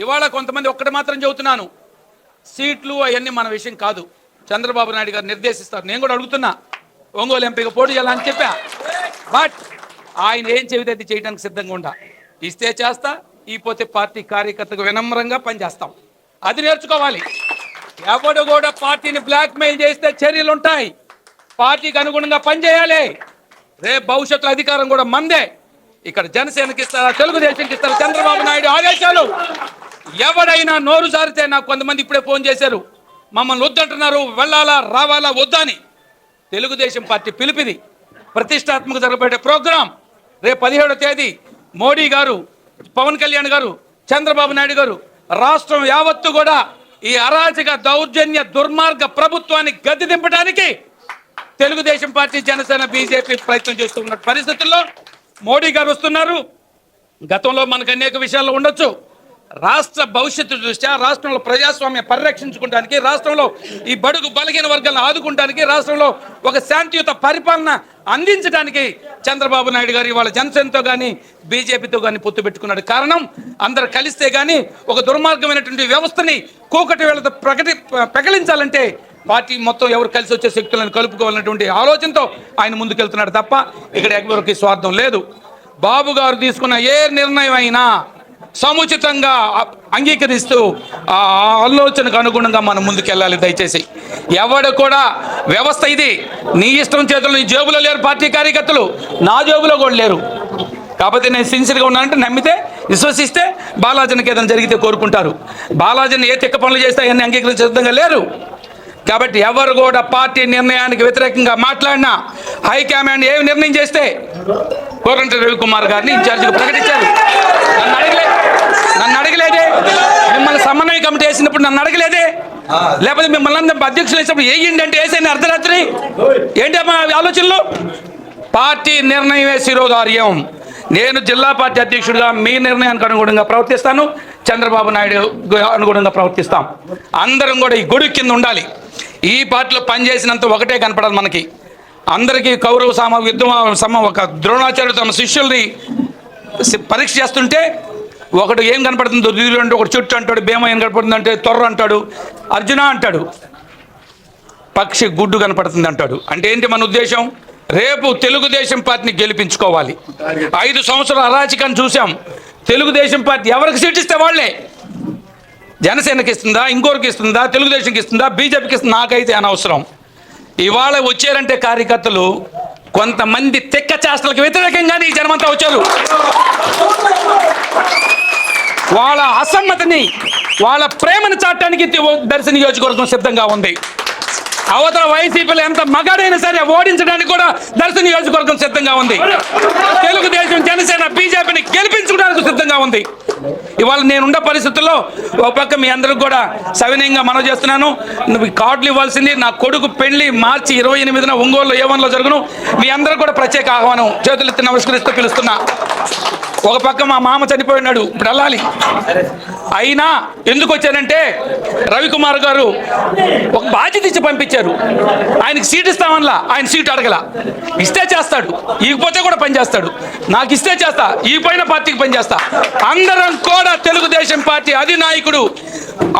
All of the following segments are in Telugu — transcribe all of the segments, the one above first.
ఇవాళ కొంతమంది ఒక్కటి మాత్రం చెబుతున్నాను, సీట్లు అవన్నీ మన విషయం కాదు, చంద్రబాబు నాయుడు గారు నిర్దేశిస్తారు. నేను కూడా అడుగుతున్నా, ఒంగోలు ఎంపీగా పోటీ చేయాలని చెప్పా. బట్ ఆయన ఏం చెబితే అది చేయడానికి సిద్ధంగా ఉండా. ఇస్తే చేస్తా, ఇకపోతే పార్టీ కార్యకర్తకు వినమ్రంగా పనిచేస్తాం. అది నేర్చుకోవాలి. ఎవడు కూడా పార్టీని బ్లాక్మెయిల్ చేస్తే చర్యలు ఉంటాయి. పార్టీకి అనుగుణంగా పనిచేయాలి. రేపు భవిష్యత్తులో అధికారం కూడా మందే. ఇక్కడ జనసేనకి ఇస్తారా, తెలుగుదేశంకి ఇస్తారా, చంద్రబాబు నాయుడు ఆదేశాలు. ఎవడైనా నోరు జారితే, నాకు కొంతమంది ఇప్పుడే ఫోన్ చేశారు, మమ్మల్ని వద్దంటున్నారు, వెళ్ళాలా రావాలా వద్దని. తెలుగుదేశం పార్టీ పిలిపిది, ప్రతిష్టాత్మక జరగబడే ప్రోగ్రాం. రేపు 17వ తేదీ మోడీ గారు, పవన్ కళ్యాణ్ గారు, చంద్రబాబు నాయుడు గారు రాష్ట్రం యావత్తు కూడా ఈ అరాచక దౌర్జన్య దుర్మార్గ ప్రభుత్వాన్ని గద్దె దింపడానికి తెలుగుదేశం పార్టీ, జనసేన, బీజేపీ ప్రయత్నం చేస్తున్న పరిస్థితుల్లో మోడీ గారు వస్తున్నారు. గతంలో మనకు అనేక విషయాలు ఉండొచ్చు. రాష్ట్ర భవిష్యత్తు దృష్ట్యా, రాష్ట్రంలో ప్రజాస్వామ్య పరిరక్షించుకోవడానికి, రాష్ట్రంలో ఈ బడుగు బలహీన వర్గాలను ఆదుకోవడానికి, రాష్ట్రంలో ఒక శాంతియుత పరిపాలన అందించడానికి చంద్రబాబు నాయుడు గారు ఇవాళ జనసేనతో కానీ బీజేపీతో కానీ పొత్తు పెట్టుకున్నాడు. కారణం, అందరు కలిస్తే కానీ ఒక దుర్మార్గమైనటువంటి వ్యవస్థని కూకటి వేళతో ప్రకటించాలంటే పార్టీ మొత్తం ఎవరు కలిసి వచ్చే శక్తులను కలుపుకోవాలన్నటువంటి ఆలోచనతో ఆయన ముందుకెళ్తున్నాడు తప్ప ఇక్కడ ఎవరికి స్వార్థం లేదు. బాబు గారు తీసుకున్న ఏ నిర్ణయం అయినా సముచితంగా అంగీకరిస్తూ ఆ ఆలోచనకు అనుగుణంగా మనం ముందుకెళ్ళాలి. దయచేసి ఎవడు కూడా వ్యవస్థ ఇది, నీ ఇష్టం చేతులు, నీ జేబులో లేరు పార్టీ కార్యకర్తలు, నా జేబులో కూడా లేరు. కాకపోతే నేను సిన్సియర్గా ఉన్నానంటే, నమ్మితే విశ్వసిస్తే బాలాజీకి ఏదైనా జరిగితే కోరుకుంటారు. బాలాజీని ఏ తిక్క పనులు చేస్తే అవన్నీ అంగీకరించే సిద్ధంగా లేరు. కాబట్టి ఎవరు కూడా పార్టీ నిర్ణయానికి వ్యతిరేకంగా మాట్లాడినా, హైకమాండ్ ఏమి నిర్ణయం చేస్తే, కోరంటి రవికుమార్ గారిని ఇన్ఛార్జిగా ప్రకటించారు. నన్ను అడగలేదే. మిమ్మల్ని సమన్వయ కమిటీ వేసినప్పుడు నన్ను అడగలేదే. లేకపోతే మిమ్మల్ని అధ్యక్షులు వేసినప్పుడు వేయండి అంటే వేసేయండి అర్ధరాత్రి. ఏంటి మా ఆలోచనలు? పార్టీ నిర్ణయమే శిరోధార్యం. నేను జిల్లా పార్టీ అధ్యక్షుడిగా మీ నిర్ణయానికి అనుగుణంగా ప్రవర్తిస్తాను, చంద్రబాబు నాయుడు అనుగుణంగా ప్రవర్తిస్తాం. అందరం కూడా ఈ గొడుగు కింద ఉండాలి. ఈ పార్టీలో పనిచేసినంత ఒకటే కనపడాలి మనకి. అందరికీ కౌరవ ఒక ద్రోణాచార్యుడు తమ శిష్యుల్ని పరీక్ష చేస్తుంటే ఒకడు ఏం కనపడుతుందో దుర్యుడు అంటే ఒకటి చుట్టు అంటాడు, భీమ ఏం కనపడుతుంది అంటే తొర్ర అంటాడు, అర్జున అంటాడు, పక్షి గుడ్డు కనపడుతుంది అంటాడు. అంటే ఏంటి మన ఉద్దేశం? రేపు తెలుగుదేశం పార్టీని గెలిపించుకోవాలి. 5 సంవత్సరాల అరాచకాన్ని చూసాం. తెలుగుదేశం పార్టీ ఎవరికి సీట్ ఇస్తే వాళ్ళే. జనసేనకి ఇస్తుందా, ఇంకోరికి ఇస్తుందా, తెలుగుదేశంకి ఇస్తుందా, బీజేపీకి ఇస్తుందా, నాకైతే అనవసరం. ఇవాళ వచ్చారంటే కార్యకర్తలు కొంతమంది తెక్క చేష్టలకు వ్యతిరేకంగానే ఈ జనమంతా వచ్చారు. వాళ్ళ అసమ్మతిని, వాళ్ళ ప్రేమను చాటడానికి దర్శి నియోజకవర్గం సిద్ధంగా ఉంది. అవతల వైసీపీలో ఎంత మగాడైనా సరే ఓడించడానికి కూడా దర్శి నియోజకవర్గం సిద్ధంగా ఉంది. తెలుగుదేశం, జనసేన, బీజేపీని గెలిపించుకోవడానికి సిద్ధంగా ఉంది. ఇవాళ నేనున్న పరిస్థితుల్లో ఒక పక్క మీ అందరికి కూడా సవినయంగా మనవి చేస్తున్నాను, నువ్వు కార్డులు ఇవ్వాల్సింది. నా కొడుకు పెళ్లి మార్చి 28న ఒంగోలులో A1లో జరుగును. మీ అందరూ కూడా ప్రత్యేక ఆహ్వానం చేతులెత్తి నమస్కరిస్తూ పిలుస్తున్నా. ఒక పక్క మా మామ చనిపోయినాడు, ఇప్పుడు వెళ్ళాలి. అయినా ఎందుకు వచ్చానంటే, రవికుమార్ గారు ఒక బాధ్యత ఇచ్చి పంపించారు. ఆయనకి సీట్ ఇస్తామనలా, ఆయన సీట్ అడగల. ఇస్తే చేస్తాడు, ఇకపోతే కూడా పనిచేస్తాడు. నాకు ఇస్తే చేస్తా, ఈపోయిన పార్టీకి పనిచేస్తా. అందరం కూడా తెలుగుదేశం పార్టీ అధినాయకుడు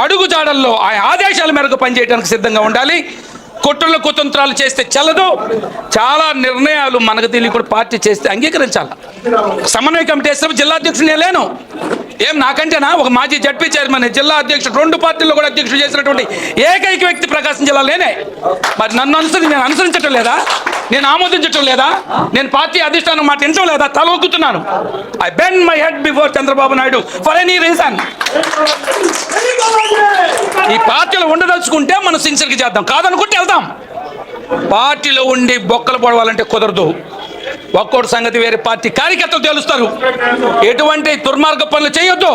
అడుగు జాడల్లో ఆయన ఆదేశాల మేరకు పనిచేయడానికి సిద్ధంగా ఉండాలి. కుట్రలు కుతంత్రాలు చేస్తే చల్లదు. చాలా నిర్ణయాలు మనకు తెలియకుండా పార్టీ చేస్తే అంగీకరించాలి. సమన్వయ కమిటీ వేసినప్పుడు జిల్లా అధ్యక్షుడు నేను లేను. ఏం నాకంటేనా? ఒక మాజీ జడ్పీ చైర్మన్, జిల్లా అధ్యక్షుడు, 2 పార్టీల్లో కూడా అధ్యక్షుడు చేసినటువంటి ఏకైక వ్యక్తి ప్రకాశం జిల్లా లేనే. మరి నన్ను నేను అనుసరించటం లేదా? నేను ఆమోదించటం లేదా? నేను పార్టీ అధిష్టానం మాట వినటం లేదా? తలొక్కుతున్నాను. I bend my head before Chandrababu Naidu for any reason. ఈ పార్టీలో ఉండదలుచుకుంటే మనం సిన్సియర్గా చేద్దాం, కాదనుకుంటే వెళ్దాం. పార్టీలో ఉండి బొక్కలు పొడవాలంటే కుదరదు. ఒక్కోటి సంగతి వేరే పార్టీ కార్యకర్తలు తెలుస్తారు. ఎటువంటి దుర్మార్గ పనులు చేయొద్దు.